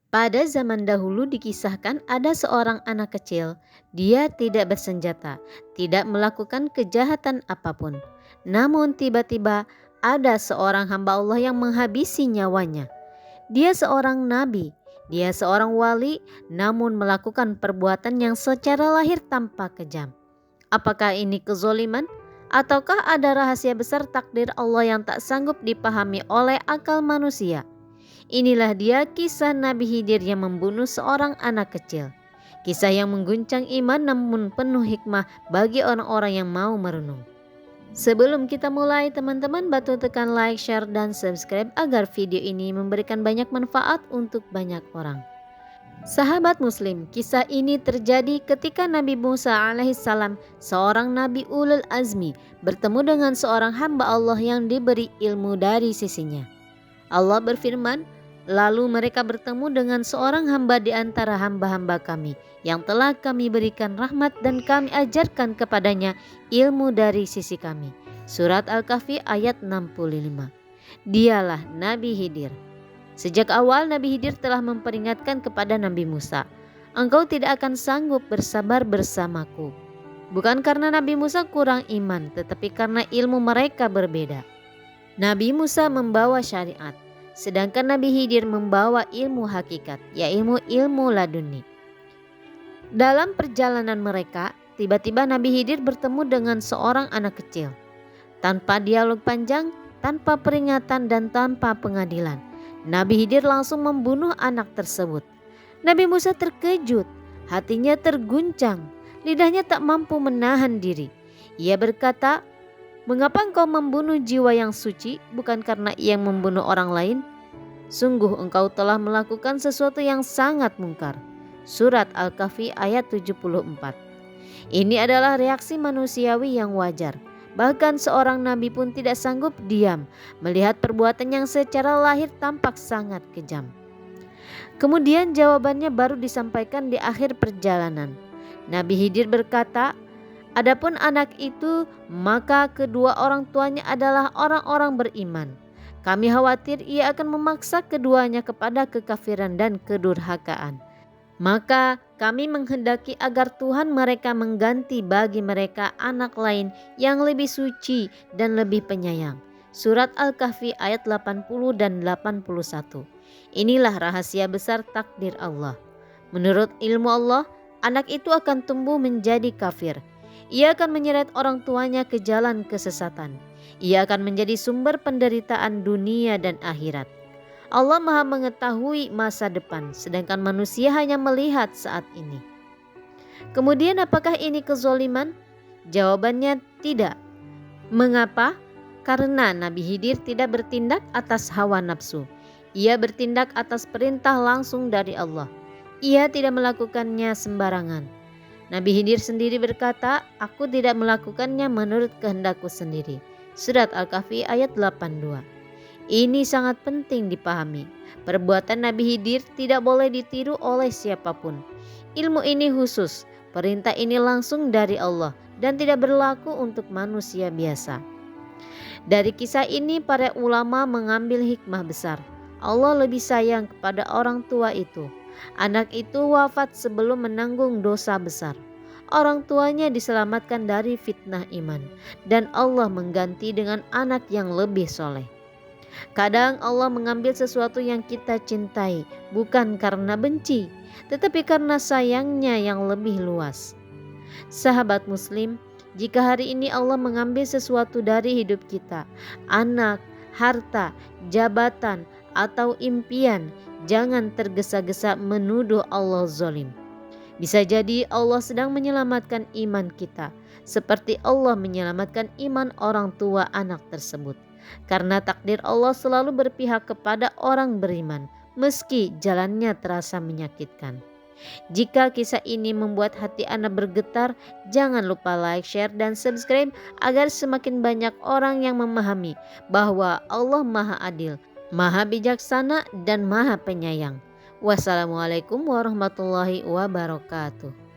Pada zaman dahulu dikisahkan ada seorang anak kecil. Dia tidak bersenjata, tidak melakukan kejahatan apapun. Namun tiba-tiba ada seorang hamba Allah yang menghabisi nyawanya. Dia seorang nabi, dia seorang wali, namun melakukan perbuatan yang secara lahir tampak kejam. Apakah ini kezoliman? Ataukah ada rahasia besar takdir Allah yang tak sanggup dipahami oleh akal manusia? Inilah dia kisah Nabi Khidir yang membunuh seorang anak kecil. Kisah yang mengguncang iman namun penuh hikmah bagi orang-orang yang mau merenung. Sebelum kita mulai, teman-teman bantu tekan like, share, dan subscribe agar video ini memberikan banyak manfaat untuk banyak orang. Sahabat muslim, kisah ini terjadi ketika Nabi Musa alaihissalam, seorang nabi ulul azmi, bertemu dengan seorang hamba Allah yang diberi ilmu dari sisinya. Allah berfirman, lalu mereka bertemu dengan seorang hamba di antara hamba-hamba kami yang telah kami berikan rahmat dan kami ajarkan kepadanya ilmu dari sisi kami. Surat Al-Kahfi ayat 65. Dialah Nabi Khidir. Sejak awal Nabi Khidir telah memperingatkan kepada Nabi Musa, engkau tidak akan sanggup bersabar bersamaku. Bukan karena Nabi Musa kurang iman, tetapi karena ilmu mereka berbeda. Nabi Musa membawa syariat, sedangkan Nabi Khidir membawa ilmu hakikat, yaitu ilmu laduni. Dalam perjalanan mereka, tiba-tiba Nabi Khidir bertemu dengan seorang anak kecil. Tanpa dialog panjang, tanpa peringatan dan tanpa pengadilan, Nabi Khidir langsung membunuh anak tersebut. Nabi Musa terkejut, hatinya terguncang, lidahnya tak mampu menahan diri. Ia berkata, mengapa engkau membunuh jiwa yang suci bukan karena ia membunuh orang lain? Sungguh engkau telah melakukan sesuatu yang sangat mungkar. Surat Al-Kahfi ayat 74. Ini adalah reaksi manusiawi yang wajar. Bahkan seorang nabi pun tidak sanggup diam melihat perbuatan yang secara lahir tampak sangat kejam. Kemudian jawabannya baru disampaikan di akhir perjalanan. Nabi Khidir berkata, adapun anak itu, maka kedua orang tuanya adalah orang-orang beriman. Kami khawatir ia akan memaksa keduanya kepada kekafiran dan kedurhakaan. Maka kami menghendaki agar Tuhan mereka mengganti bagi mereka anak lain yang lebih suci dan lebih penyayang. Surat Al-Kahfi ayat 80 dan 81. Inilah rahasia besar takdir Allah. Menurut ilmu Allah, anak itu akan tumbuh menjadi kafir. Ia akan menyeret orang tuanya ke jalan kesesatan. Ia akan menjadi sumber penderitaan dunia dan akhirat. Allah Maha mengetahui masa depan, sedangkan manusia hanya melihat saat ini. Kemudian apakah ini kezoliman? Jawabannya tidak. Mengapa? Karena Nabi Khidir tidak bertindak atas hawa nafsu. Ia bertindak atas perintah langsung dari Allah. Ia tidak melakukannya sembarangan. Nabi Khidir sendiri berkata, aku tidak melakukannya menurut kehendakku sendiri. Surat Al-Kahfi ayat 82. Ini sangat penting dipahami. Perbuatan Nabi Khidir tidak boleh ditiru oleh siapapun. Ilmu ini khusus, perintah ini langsung dari Allah dan tidak berlaku untuk manusia biasa. Dari kisah ini para ulama mengambil hikmah besar. Allah lebih sayang kepada orang tua itu. Anak itu wafat sebelum menanggung dosa besar. Orang tuanya diselamatkan dari fitnah iman dan Allah mengganti dengan anak yang lebih soleh. Kadang Allah mengambil sesuatu yang kita cintai bukan karena benci, tetapi karena sayangnya yang lebih luas. Sahabat muslim, jika hari ini Allah mengambil sesuatu dari hidup kita, anak, harta, jabatan, atau impian, jangan tergesa-gesa menuduh Allah zalim. Bisa jadi Allah sedang menyelamatkan iman kita, seperti Allah menyelamatkan iman orang tua anak tersebut. Karena takdir Allah selalu berpihak kepada orang beriman, meski jalannya terasa menyakitkan. Jika kisah ini membuat hati Anda bergetar, jangan lupa like, share, dan subscribe agar semakin banyak orang yang memahami bahwa Allah Maha Adil, Maha Bijaksana, dan Maha Penyayang. Wassalamualaikum warahmatullahi wabarakatuh.